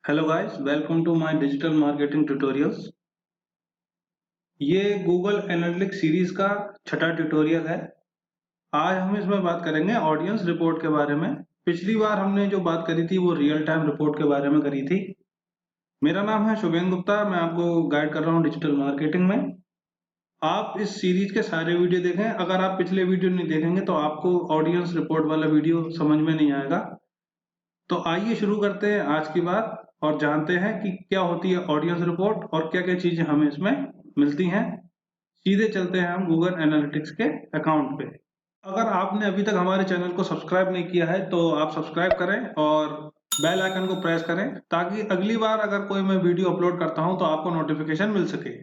Hello guys, welcome to my digital marketing tutorials. ये Google Analytics series का छठा tutorial है। आज हम इसमें बात करेंगे ऑडियंस रिपोर्ट के बारे में। पिछली बार हमने जो बात करी थी वो रियल टाइम रिपोर्ट के बारे में करी थी। मेरा नाम है शुभेंदु गुप्ता, मैं आपको गाइड कर रहा हूँ डिजिटल मार्केटिंग में। आप इस सीरीज के सारे वीडियो देखें। अगर आप पिछले वीडियो नहीं देखेंगे तो आपको ऑडियंस रिपोर्ट वाला वीडियो समझ में नहीं आएगा। तो आइए शुरू करते हैं आज की बात और जानते हैं कि क्या होती है ऑडियंस रिपोर्ट और क्या क्या चीजें हमें इसमें मिलती हैं। सीधे चलते हैं हम गूगल एनालिटिक्स के अकाउंट पे। अगर आपने अभी तक हमारे चैनल को सब्सक्राइब नहीं किया है तो आप सब्सक्राइब करें और बेल आइकन को प्रेस करें ताकि अगली बार अगर कोई मैं वीडियो अपलोड करता हूं तो आपको नोटिफिकेशन मिल सके।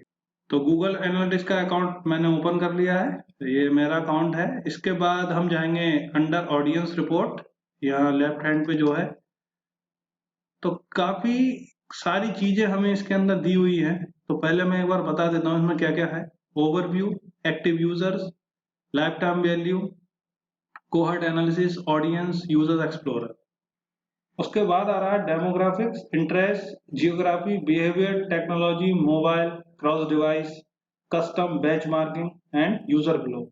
तो गूगल एनालिटिक्स का अकाउंट मैंने ओपन कर लिया है, तो ये मेरा अकाउंट है। इसके बाद हम जाएंगे अंडर ऑडियंस रिपोर्ट, यहाँ लेफ्ट हैंड पे जो है। तो काफी सारी चीजें हमें इसके अंदर दी हुई है। तो पहले मैं एक बार बता देता हूँ इसमें क्या क्या है। Overview, active users, life time value, cohort analysis, audience, users explorer. उसके बाद आ रहा है demographics, interest, geography, behaviour, technology, mobile, cross device, custom, benchmarking and user glow.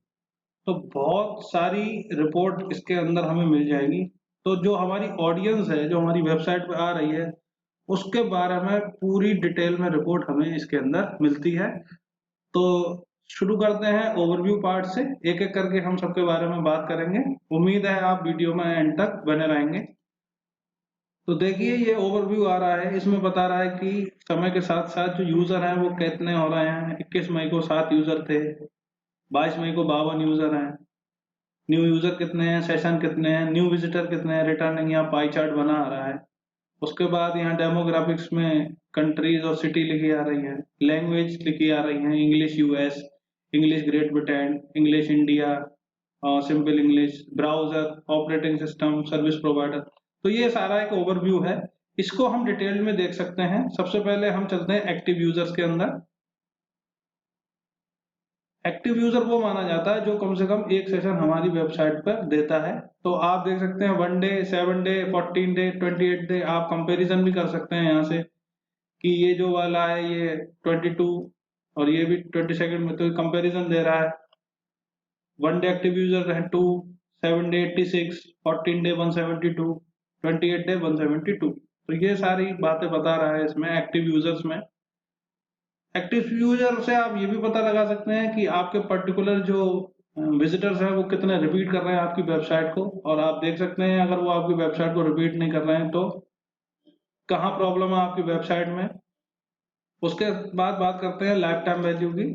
तो बहुत सारी रिपोर्ट इसके अंदर हमें मिल जाएगी। तो जो हमारी ऑडियंस है, जो हमारी वेबसाइट पे आ रही है, उसके बारे में पूरी डिटेल में रिपोर्ट हमें इसके अंदर मिलती है। तो शुरू करते हैं ओवरव्यू पार्ट से। एक एक करके हम सबके बारे में बात करेंगे। उम्मीद है आप वीडियो में एंड तक बने रहेंगे। तो देखिए, ये ओवरव्यू आ रहा है, इसमें बता रहा है कि समय के साथ साथ जो यूजर हैं वो कितने हो रहे हैं। 21 मई को 7 यूजर थे, 22 मई को 52 यूजर हैं, न्यू यूजर कितने हैं, सेशन कितने हैं, न्यू विजिटर कितने हैं, रिटर्निंग, यहाँ पाई चार्ट बना आ रहा है। उसके बाद यहाँ डेमोग्राफिक्स में कंट्रीज और सिटी लिखी आ रही है, लैंग्वेज लिखी आ रही है, English US, English great Britain, English India, simple English, browser, operating system, service provider. तो ये सारा एक ओवरव्यू है। इसको हम डिटेल में देख सकते हैं। सबसे पहले हम चलते हैं एक्टिव यूजर्स के अंदर। एक्टिव यूजर वो माना जाता है जो कम से कम एक सेशन हमारी वेबसाइट पर देता है। तो आप देख सकते हैं 1 डे, 7 डे, 14 डे, 28 डे। आप कंपैरिजन भी कर सकते हैं यहाँ से कि ये जो वाला है ये 22 और ये भी 22 में, तो कंपैरिजन दे रहा है। 1 डे एक्टिव यूजर है 2, 7 डे 86, 14 डे 172, 28 डे 172। तो ये सारी बातें बता रहा है इसमें एक्टिव यूजर्स में। एक्टिव यूजर से आप ये भी पता लगा सकते हैं कि आपके पर्टिकुलर जो विजिटर्स हैं वो कितने रिपीट कर रहे हैं आपकी वेबसाइट को। और आप देख सकते हैं अगर वो आपकी वेबसाइट को रिपीट नहीं कर रहे हैं तो कहाँ प्रॉब्लम है आपकी वेबसाइट में। उसके बाद बात करते हैं लाइफ टाइम वैल्यू की।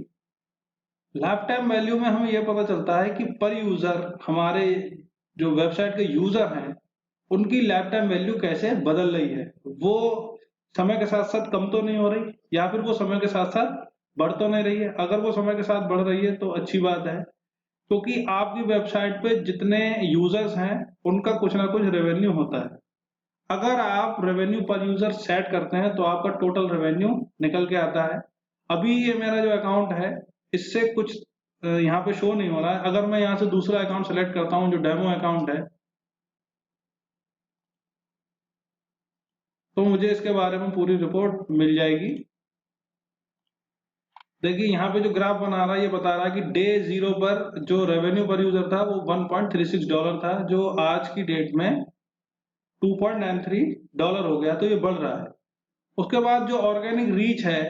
लाइफ टाइम वैल्यू में हमें यह पता चलता है कि पर यूजर, हमारे जो वेबसाइट के यूजर हैं, उनकी लाइफ टाइम वैल्यू कैसे बदल रही है। वो समय के साथ साथ कम तो नहीं हो रही, या फिर वो समय के साथ साथ बढ़ तो नहीं रही है। अगर वो समय के साथ बढ़ रही है तो अच्छी बात है, क्योंकि आपकी वेबसाइट पे जितने यूजर्स हैं उनका कुछ ना कुछ रेवेन्यू होता है। अगर आप रेवेन्यू पर यूजर सेट करते हैं तो आपका टोटल रेवेन्यू निकल के आता है। अभी ये मेरा जो अकाउंट है इससे कुछ यहाँ पे शो नहीं हो रहा है। अगर मैं यहाँ से दूसरा अकाउंट सेलेक्ट करता हूँ जो डेमो अकाउंट है, तो मुझे इसके बारे में पूरी रिपोर्ट मिल जाएगी। देखिए यहाँ पे जो ग्राफ बना रहा है ये बता रहा है कि डे 0 पर जो रेवेन्यू पर यूजर था वो $1.36 था, जो आज की डेट में $2.93 हो गया। तो ये बढ़ रहा है। उसके बाद जो ऑर्गेनिक रीच है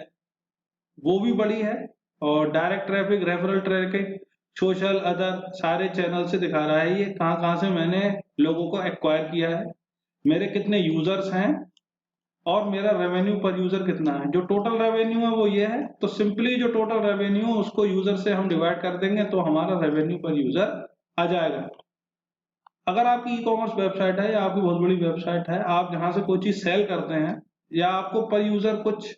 वो भी बढ़ी है, और direct traffic, referral traffic, social, other सारे चैनल से दिखा रहा है ये कहाँ कहाँ से मैंने लोगों को एक्वायर किया है, मेरे कितने यूजर्स हैं, और मेरा रेवेन्यू पर यूजर कितना है। जो टोटल रेवेन्यू है वो ये है। तो सिंपली जो टोटल रेवेन्यू उसको यूजर से हम डिवाइड कर देंगे तो हमारा रेवेन्यू पर यूजर आ जाएगा। अगर आपकी ई कॉमर्स वेबसाइट है या आपकी बहुत बड़ी वेबसाइट है, आप जहां से कोई चीज सेल करते हैं या आपको पर यूजर कुछ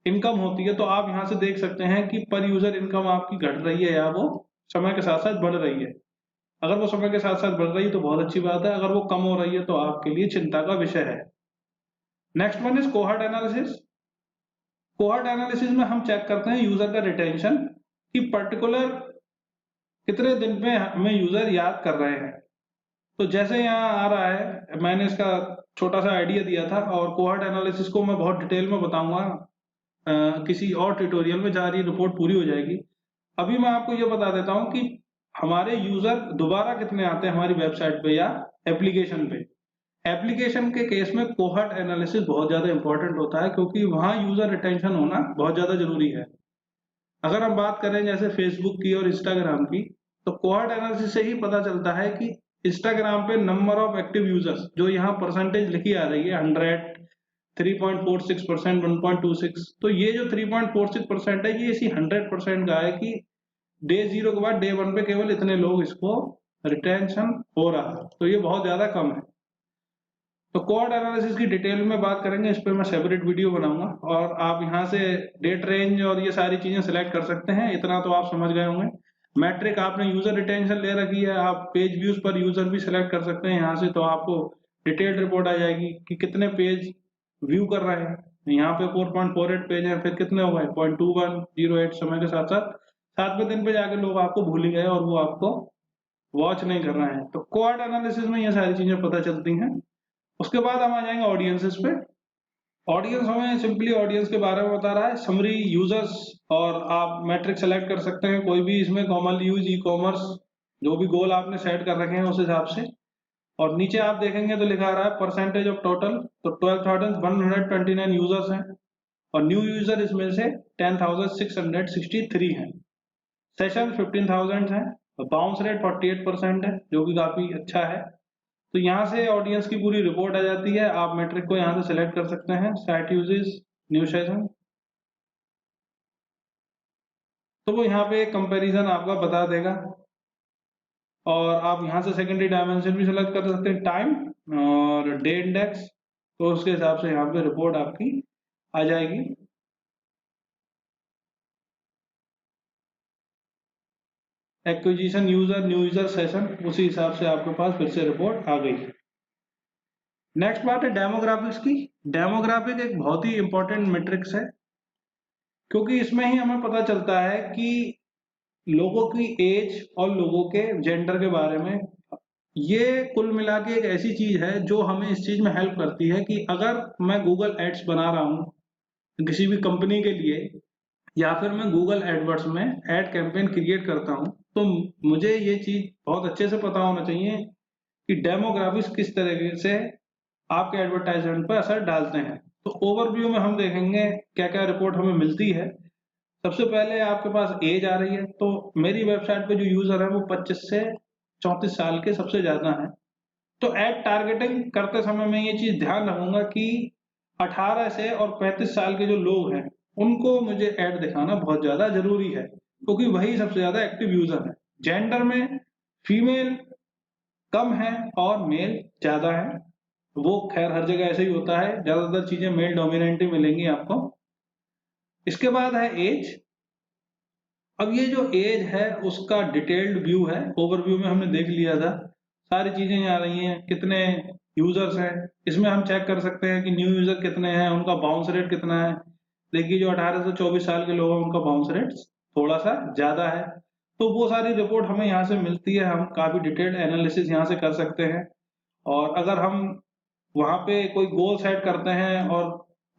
इनकम होती है, तो आप यहाँ से देख सकते हैं कि पर यूजर इनकम आपकी घट रही है या वो समय के साथ साथ बढ़ रही है। अगर वो समय के साथ साथ बढ़ रही है तो बहुत अच्छी बात है, अगर वो कम हो रही है तो आपके लिए चिंता का विषय है। Next one is cohort analysis. Cohort analysis में हम चेक करते हैं यूजर का रिटेंशन, कि पर्टिकुलर कितने दिन में हमें यूजर याद कर रहे हैं। तो जैसे यहाँ आ रहा है, मैंने इसका छोटा सा आइडिया दिया था और कोहॉर्ट एनालिसिस को मैं बहुत डिटेल में बताऊंगा किसी और ट्यूटोरियल में, जहाँ ये रिपोर्ट पूरी हो जाएगी। अभी मैं आपको ये बता देता हूँ कि हमारे यूजर दोबारा कितने आते हैं हमारी वेबसाइट पे या एप्लीकेशन पे। एप्लीकेशन के केस में कोहॉर्ट एनालिसिस बहुत ज्यादा इंपॉर्टेंट होता है, क्योंकि वहाँ यूजर रिटेंशन होना बहुत ज्यादा जरूरी है। अगर हम बात करें जैसे फेसबुक की और इंस्टाग्राम की, तो कोहॉर्ट एनालिसिस से ही पता चलता है कि इंस्टाग्राम पे नंबर ऑफ एक्टिव यूजर्स, जो यहाँ परसेंटेज लिखी आ रही है 100, 3.46%, 1.26, तो ये जो 3.46% है ये इसी 100% का है कि डे 0 के बाद डे 1 पे केवल इतने लोग इसको रिटेंशन हो रहा है, तो ये बहुत ज्यादा कम है। तो कोड एनालिसिस की डिटेल में बात करेंगे, इस पर मैं सेपरेट वीडियो बनाऊंगा, और आप यहाँ से डेट रेंज और ये सारी चीजें सिलेक्ट कर सकते हैं। इतना तो आप समझ गए होंगे। मैट्रिक आपने यूजर रिटेंशन ले रखी है, आप पेज व्यूज पर यूजर भी सिलेक्ट कर सकते हैं यहाँ से, तो आपको डिटेल्ड रिपोर्ट आ जाएगी कि कितने पेज व्यू कर रहे हैं। यहाँ पे 4.48 पेज है, फिर कितने हो गए 0.2108। समय के साथ साथ 7वें दिन पे जाके लोग आपको भूल ही गए और वो आपको वॉच नहीं कर रहे हैं। तो कोड एनालिसिस में ये सारी चीजें पता चलती हैं। उसके बाद हम आ जाएंगे ऑडियंसेस पे। ऑडियंस हमें सिंपली ऑडियंस के बारे में बता रहा है, समरी यूजर्स, और आप मैट्रिक सेलेक्ट कर सकते हैं कोई भी इसमें, कॉमनली यूज ई कॉमर्स, जो भी गोल आपने सेट कर रखे हैं उस हिसाब से। और नीचे आप देखेंगे तो लिखा आ रहा है परसेंटेज ऑफ टोटल, तो 12,129 यूजर्स हैं और न्यू यूजर इसमें से 10,663 हैं। सेशन 15,000 हैं और बाउंस रेट 48% है, जो कि काफी अच्छा है। तो यहाँ से ऑडियंस की पूरी रिपोर्ट आ जाती है। आप मेट्रिक को यहाँ से सिलेक्ट कर सकते हैं, साइट यूजेस, न्यू सेशन, तो वो यहाँ पे कंपैरिजन आपका बता देगा। और आप यहाँ से सेकेंडरी डायमेंशन भी सिलेक्ट कर सकते हैं, टाइम और डे इंडेक्स, तो उसके हिसाब से यहाँ पे रिपोर्ट आपकी आ जाएगी। Acquisition user, new user, session, उसी हिसाब से आपके पास फिर से रिपोर्ट आ गई। नेक्स्ट बात है डेमोग्राफिक्स की। डेमोग्राफिक एक बहुत ही इंपॉर्टेंट मैट्रिक्स है, क्योंकि इसमें ही हमें पता चलता है कि लोगों की एज और लोगों के जेंडर के बारे में। ये कुल मिला के एक ऐसी चीज है जो हमें इस चीज में हेल्प करती है कि अगर मैं गूगल एड्स बना रहा हूँ किसी भी कंपनी के लिए, या फिर मैं गूगल एडवर्ड्स में एड कैंपेन क्रिएट करता हूँ, तो मुझे ये चीज बहुत अच्छे से पता होना चाहिए कि डेमोग्राफिक्स किस तरीके से आपके एडवर्टाइजमेंट पर असर डालते हैं। तो ओवरव्यू में हम देखेंगे क्या क्या रिपोर्ट हमें मिलती है। सबसे पहले आपके पास एज आ रही है, तो मेरी वेबसाइट पे जो यूजर है वो 25 से 34 साल के सबसे ज्यादा है। तो एड टारगेटिंग करते समय मैं ये चीज ध्यान रखूंगा कि 18 से और 35 साल के जो लोग हैं उनको मुझे ऐड दिखाना बहुत ज्यादा जरूरी है, क्योंकि वही सबसे ज्यादा एक्टिव यूजर है। जेंडर में फीमेल कम है और मेल ज्यादा है, वो खैर हर जगह ऐसे ही होता है, ज्यादातर चीजें मेल डोमिनेंट ही मिलेंगी आपको। इसके बाद है एज। अब ये जो एज है उसका डिटेल्ड व्यू है, ओवरव्यू में हमने देख लिया था, सारी चीजें यहाँ आ रही हैं, कितने यूजर्स हैं। इसमें हम चेक कर सकते हैं कि न्यू यूजर कितने हैं, उनका बाउंस रेट कितना है। देखिए जो 18 से 24 साल के लोग हैं उनका बाउंस रेट थोड़ा सा ज्यादा है। तो वो सारी रिपोर्ट हमें यहाँ से मिलती है, हम काफी डिटेल्ड एनालिसिस यहाँ से कर सकते हैं। और अगर हम वहां पे कोई गोल सेट करते हैं और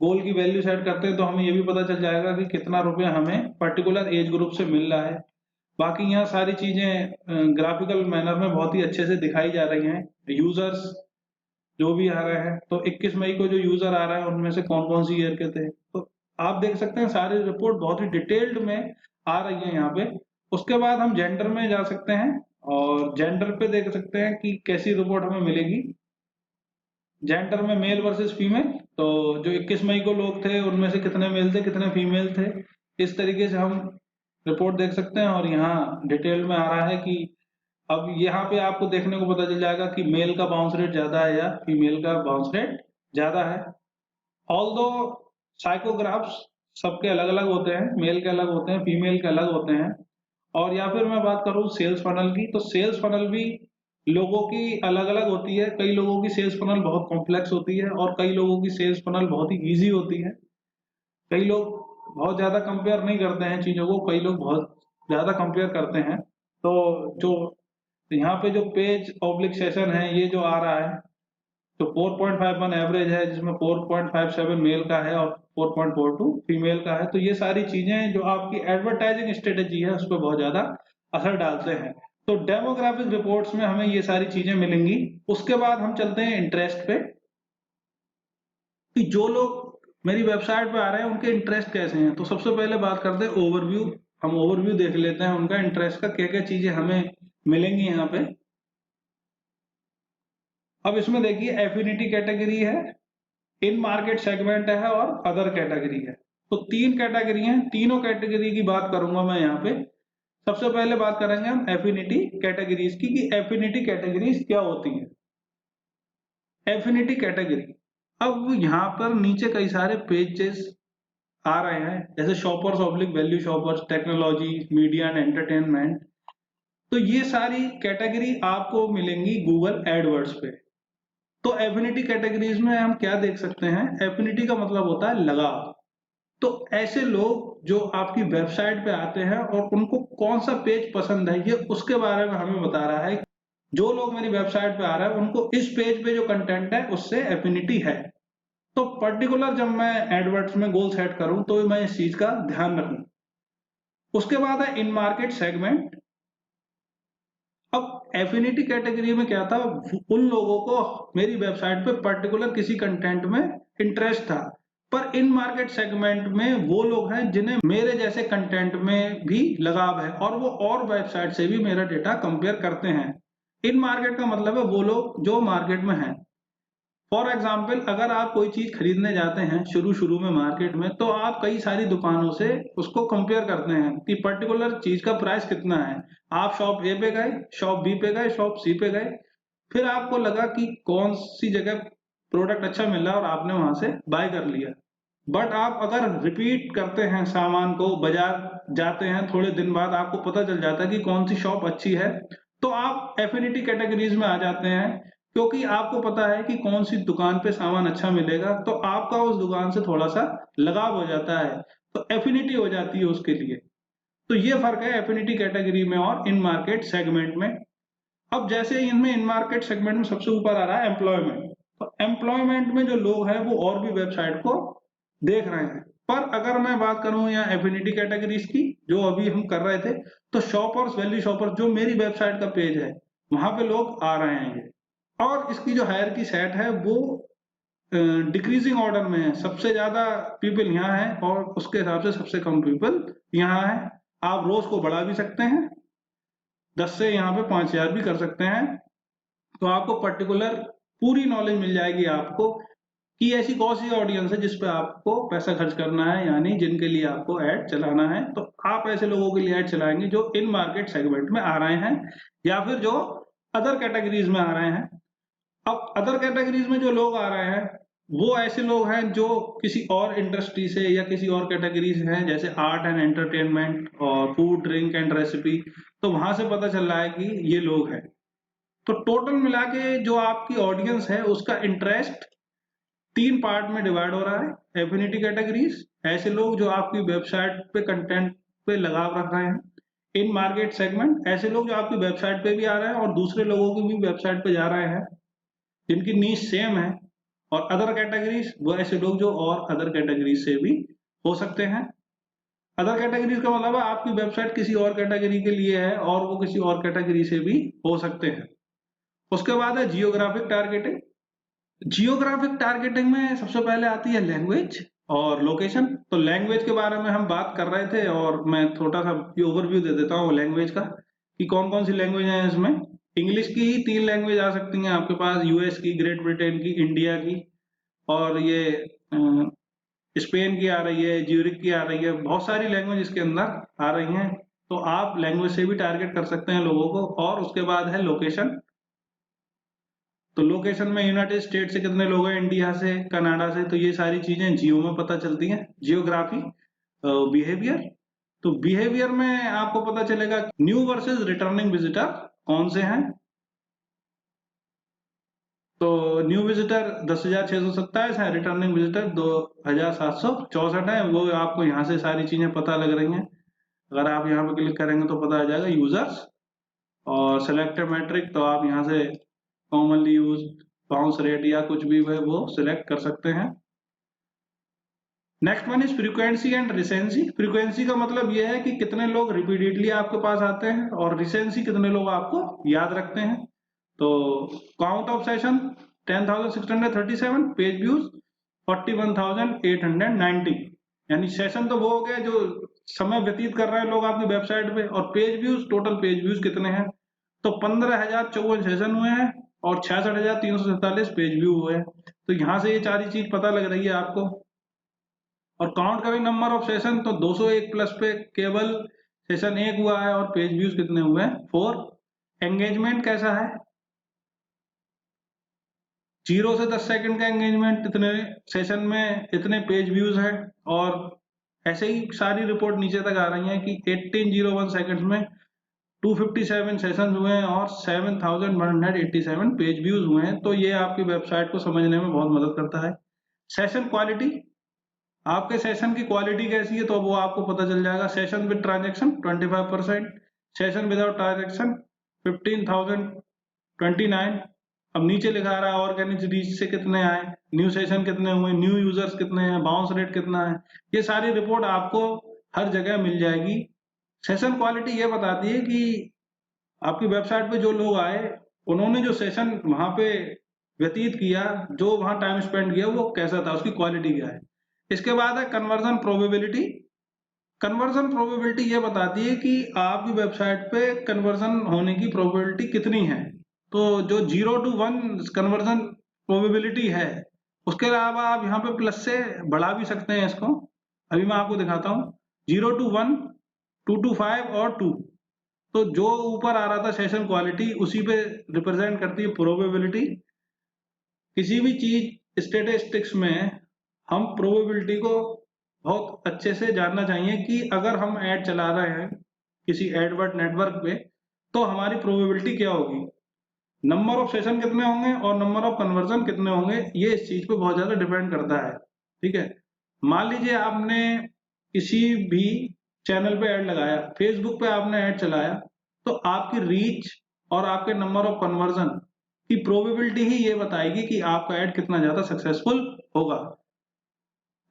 गोल की वैल्यू सेट करते हैं, तो हमें ये भी पता चल जाएगा कि कितना रुपया हमें पर्टिकुलर एज ग्रुप से मिल रहा है। बाकी यहाँ सारी चीजें ग्राफिकल मैनर में बहुत ही अच्छे से दिखाई जा रही हैं। यूजर्स जो भी आ रहे हैं, तो 21 मई को जो यूजर आ रहे हैं उनमें से कौन कौन सी ईयर के थे, तो आप देख सकते हैं सारी रिपोर्ट बहुत ही डिटेल्ड में आ रही है यहाँ पे। उसके बाद हम जेंडर में जा सकते हैं और जेंडर पे देख सकते हैं कि कैसी रिपोर्ट हमें मिलेगी। जेंडर में मेल वर्सेस फीमेल, तो जो 21 मई को लोग थे उनमें से कितने मेल थे कितने फीमेल थे, इस तरीके से हम रिपोर्ट देख सकते हैं। और यहाँ डिटेल में आ रहा है कि अब यहाँ पे आपको देखने को पता चल जाएगा कि मेल का बाउंस रेट ज्यादा है या फीमेल का बाउंस रेट ज्यादा है। ऑल्दो साइकोग्राफ्स सबके अलग अलग होते हैं, मेल के अलग होते हैं, फीमेल के अलग होते हैं। और या फिर मैं बात करूँ सेल्स फनल की, तो सेल्स फनल भी लोगों की अलग अलग होती है। कई लोगों की सेल्स फनल बहुत कॉम्प्लेक्स होती है और कई लोगों की सेल्स फनल बहुत ही इजी होती है। कई लोग बहुत ज्यादा कंपेयर नहीं करते हैं चीजों को, कई लोग बहुत ज्यादा कंपेयर करते हैं। तो जो तो यहाँ पे जो पेज ऑब्लिक सेशन है ये जो आ रहा है, तो 4.51 एवरेज है, जिसमें 4.57 मेल का है और 4.42 फीमेल का है। तो ये सारी चीजें जो आपकी एडवर्टाइजिंग स्ट्रेटेजी है उस पर बहुत ज्यादा असर डालते हैं। तो डेमोग्राफिक रिपोर्ट्स में हमें ये सारी चीजें मिलेंगी। उसके बाद हम चलते हैं इंटरेस्ट पे, कि जो लोग मेरी वेबसाइट पे आ रहे हैं उनके इंटरेस्ट कैसे हैं। तो सबसे पहले बात करते हैं ओवरव्यू। हम ओवरव्यू देख लेते हैं उनका इंटरेस्ट का, क्या क्या चीजें हमें मिलेंगी यहाँ पे। अब इसमें देखिए एफिनिटी कैटेगरी है, इन मार्केट सेगमेंट है और अदर कैटेगरी है। तो तीन कैटेगरी हैं, तीनों कैटेगरी की बात करूंगा मैं यहाँ पे। सबसे पहले बात करेंगे हम एफिनिटी कैटेगरीज की, कि एफिनिटी कैटेगरीज क्या होती हैं। एफिनिटी कैटेगरी, अब यहाँ पर नीचे कई सारे पेजेस आ रहे हैं, जैसे shoppers oblique value shoppers, technology, media and entertainment. तो ये सारी कैटेगरी आपको मिलेंगी गूगल एडवर्ड्स पे। तो एफिनिटी कैटेगरीज में हम क्या देख सकते हैं, एफिनिटी का मतलब होता है लगाव। तो ऐसे लोग जो आपकी वेबसाइट पे आते हैं और उनको कौन सा पेज पसंद है, ये उसके बारे में हमें बता रहा है। जो लोग मेरी वेबसाइट पे आ रहे हैं उनको इस पेज पे जो कंटेंट है उससे एफिनिटी है। तो पर्टिकुलर जब मैं एडवर्ड्स में गोल सेट करूं तो मैं इस चीज का ध्यान रखूं। उसके बाद है इन मार्केट सेगमेंट। अब एफिनिटी कैटेगरी में क्या था, उन लोगों को मेरी वेबसाइट पे पर्टिकुलर किसी कंटेंट में इंटरेस्ट था। पर इन मार्केट सेगमेंट में वो लोग हैं जिन्हें मेरे जैसे कंटेंट में भी लगाव है और वो और वेबसाइट से भी मेरा डेटा कंपेयर करते हैं। इन मार्केट का मतलब है वो लोग जो मार्केट में हैं। फॉर एग्जाम्पल, अगर आप कोई चीज खरीदने जाते हैं शुरू शुरू में मार्केट में, तो आप कई सारी दुकानों से उसको कंपेयर करते हैं कि पर्टिकुलर चीज का प्राइस कितना है। आप शॉप ए पे गए, शॉप बी पे गए, शॉप सी पे गए, फिर आपको लगा कि कौन सी जगह प्रोडक्ट अच्छा मिल रहा है और आपने वहां से बाय कर लिया। बट आप अगर रिपीट करते हैं सामान को, बाजार जाते हैं, थोड़े दिन बाद आपको पता चल जाता है कि कौन सी शॉप अच्छी है, तो आप एफिनिटी कैटेगरीज में आ जाते हैं। क्योंकि आपको पता है कि कौन सी दुकान पे सामान अच्छा मिलेगा, तो आपका उस दुकान से थोड़ा सा लगाव हो जाता है, तो एफिनिटी हो जाती है उसके लिए। तो ये फर्क है एफिनिटी कैटेगरी में और इन मार्केट सेगमेंट में। अब जैसे इनमें इन मार्केट सेगमेंट में सबसे ऊपर आ रहा है एम्प्लॉयमेंट। तो एम्प्लॉयमेंट में जो लोग हैं वो और भी वेबसाइट को देख रहे हैं। पर अगर मैं बात करूं यहाँ एफिनिटी कैटेगरीज की जो अभी हम कर रहे थे, तो शॉपर्स वैल्यू शॉपर्स जो मेरी वेबसाइट का पेज है वहां पे लोग आ रहे हैं। और इसकी जो हायर की सेट है वो डिक्रीजिंग ऑर्डर में है, सबसे ज्यादा पीपल यहाँ है और उसके हिसाब से सबसे कम पीपल यहाँ है। आप रोज को बढ़ा भी सकते हैं, 10 से यहाँ पे 5000 भी कर सकते हैं। तो आपको पर्टिकुलर पूरी नॉलेज मिल जाएगी आपको कि ऐसी कौन सी ऑडियंस है जिस पे आपको पैसा खर्च करना है, यानी जिनके लिए आपको ऐड चलाना है। तो आप ऐसे लोगों के लिए ऐड चलाएंगे जो इन मार्केट सेगमेंट में आ रहे हैं या फिर जो अदर कैटेगरीज में आ रहे हैं। अब अदर कैटेगरीज में जो लोग आ रहे हैं वो ऐसे लोग हैं जो किसी और इंडस्ट्री से या किसी और कैटेगरीज हैं, जैसे आर्ट एंड एंटरटेनमेंट और फूड ड्रिंक एंड रेसिपी। तो वहां से पता चल रहा है कि ये लोग हैं। तो टोटल मिला के जो आपकी ऑडियंस है उसका इंटरेस्ट तीन पार्ट में डिवाइड हो रहा है। एफिनिटी कैटेगरीज, ऐसे लोग जो आपकी वेबसाइट पे कंटेंट पे लगाव रख रहे हैं। इन मार्केट सेगमेंट, ऐसे लोग जो आपकी वेबसाइट पे भी आ रहे हैं और दूसरे लोगों की भी वेबसाइट पे जा रहे हैं जिनकी नीश सेम है। और अदर कैटेगरीज, वो ऐसे लोग जो और अदर कैटेगरीज से भी हो सकते हैं। अदर कैटेगरीज का मतलब है आपकी वेबसाइट किसी और कैटेगरी के लिए है और वो किसी और कैटेगरी से भी हो सकते हैं। उसके बाद है जियोग्राफिक टारगेटिंग। जियोग्राफिक टारगेटिंग में सबसे पहले आती है लैंग्वेज और लोकेशन। तो लैंग्वेज के बारे में हम बात कर रहे थे और मैं थोड़ा सा ओवरव्यू दे देता हूँ लैंग्वेज का, कि कौन कौन सी लैंग्वेज है इसमें। इंग्लिश की ही 3 लैंग्वेज आ सकती हैं आपके पास, यूएस की, ग्रेट ब्रिटेन की, इंडिया की, और ये स्पेन की आ रही है, ज्यूरिक की आ रही है। बहुत सारी लैंग्वेज इसके अंदर आ रही हैं। तो आप लैंग्वेज से भी टारगेट कर सकते हैं लोगों को। और उसके बाद है लोकेशन। तो लोकेशन में यूनाइटेड स्टेट से कितने लोग हैं, इंडिया से, कनाडा से, तो ये सारी चीजें जियो में पता चलती हैं। Geography, behaviour. तो बिहेवियर में आपको पता चलेगा न्यू वर्सेस रिटर्निंग विजिटर कौन से हैं। तो न्यू विजिटर 10,627 है, रिटर्निंग विजिटर 2,764 है। वो आपको यहाँ से सारी चीजें पता लग रही हैं। अगर आप यहाँ पे क्लिक करेंगे तो पता आ जाएगा यूजर्स और सिलेक्टेड मेट्रिक तो आप यहाँ से कॉमनली यूज बाउंस रेट या कुछ भी है वो सिलेक्ट कर सकते हैं। Next one is frequency and recency. Frequency का मतलब यह है कि कितने लोग रिपीटेडली आपके पास आते हैं, और रिसेंसी कितने लोग आपको याद रखते हैं। तो count of session 10,637, page views 41,890। यानी सेशन तो वो हो गया जो समय व्यतीत कर रहे हैं लोग आपकी वेबसाइट पे, और page views, total page views कितने हैं, तो 15,054 सेशन हुए हैं और 66,347 पेज व्यू हुए हैं। तो यहाँ से ये सारी चीज पता लग रही है आपको। और काउंट करें नंबर ऑफ सेशन तो 201 प्लस पे केवल सेशन 1 हुआ है, और पेज व्यूज कितने हुए हैं, 4। एंगेजमेंट कैसा है, 0 से 10 सेकंड का एंगेजमेंट, इतने सेशन में इतने पेज व्यूज हैं। और ऐसे ही सारी रिपोर्ट नीचे तक आ रही है कि 1801 सेकंड्स में 257 सेशन हुए हैं और 7,187 पेज व्यूज हुए हैं। तो ये आपकी वेबसाइट को समझने में बहुत मदद करता है। सेशन क्वालिटी, आपके सेशन की क्वालिटी कैसी है तो वो आपको पता चल जाएगा। Session with transaction 25%, session without transaction 15,029। अब नीचे लिखा रहा है ऑर्गेनिक रीच से कितने आए, न्यू सेशन कितने हुए, न्यू यूजर्स कितने हैं, बाउंस रेट कितना है। ये सारी रिपोर्ट आपको हर जगह मिल जाएगी। सेशन क्वालिटी ये बताती है कि आपकी वेबसाइट पे जो लोग आए, उन्होंने जो सेशन वहां पे व्यतीत किया, जो वहां टाइम स्पेंड किया, वो कैसा था, उसकी क्वालिटी क्या है। इसके बाद है कन्वर्जन प्रोबेबिलिटी। कन्वर्जन प्रोबेबिलिटी ये बताती है कि आपकी वेबसाइट पे कन्वर्जन होने की प्रोबेबिलिटी कितनी है। तो जो 0 to 1 कन्वर्जन प्रोबेबिलिटी है, उसके अलावा आप यहाँ पे प्लस से बढ़ा भी सकते हैं इसको। अभी मैं आपको दिखाता हूँ। 0 to 1, 2 to 5 और 2। तो जो ऊपर आ रहा था सेशन क्वालिटी, उसी पे रिप्रेजेंट करती है प्रोबेबिलिटी। किसी भी चीज स्टेटिस्टिक्स में हम प्रोबेबिलिटी को बहुत अच्छे से जानना चाहिए कि अगर हम ऐड चला रहे हैं किसी एडवर्ड नेटवर्क पे, तो हमारी प्रोबेबिलिटी क्या होगी, नंबर ऑफ सेशन कितने होंगे और नंबर ऑफ कन्वर्जन कितने होंगे, ये इस चीज पे बहुत ज्यादा डिपेंड करता है। ठीक है, मान लीजिए आपने किसी भी चैनल पे ऐड लगाया, फेसबुक पे आपने ऐड चलाया, तो आपकी रीच और आपके नंबर ऑफ कन्वर्जन की प्रोबेबिलिटी ही ये बताएगी कि आपका ऐड कितना ज्यादा सक्सेसफुल होगा।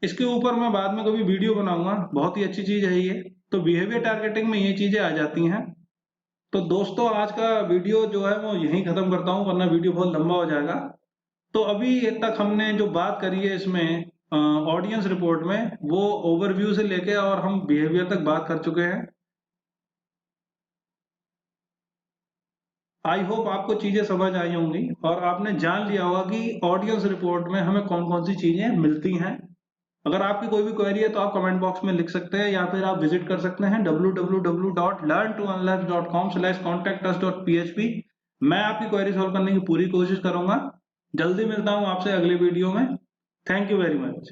इसके ऊपर मैं बाद में कभी वीडियो बनाऊंगा, बहुत ही अच्छी चीज है ये। तो बिहेवियर टारगेटिंग में ये चीजें आ जाती हैं। तो दोस्तों, आज का वीडियो जो है वो यहीं खत्म करता हूँ, वरना वीडियो बहुत लंबा हो जाएगा। तो अभी तक हमने जो बात करी है इसमें ऑडियंस रिपोर्ट में, वो ओवरव्यू से लेके और हम बिहेवियर तक बात कर चुके हैं। आई होप आपको चीजें समझ आई होंगी और आपने जान लिया होगा कि ऑडियंस रिपोर्ट में हमें कौन कौन सी चीजें मिलती हैं। अगर आपकी कोई भी क्वेरी है तो आप कमेंट बॉक्स में लिख सकते हैं, या फिर आप विजिट कर सकते हैं www.learntounlearn.com/contactus.php। मैं आपकी क्वेरी सॉल्व करने की पूरी कोशिश करूंगा। जल्दी मिलता हूं आपसे अगले वीडियो में। Thank you very much.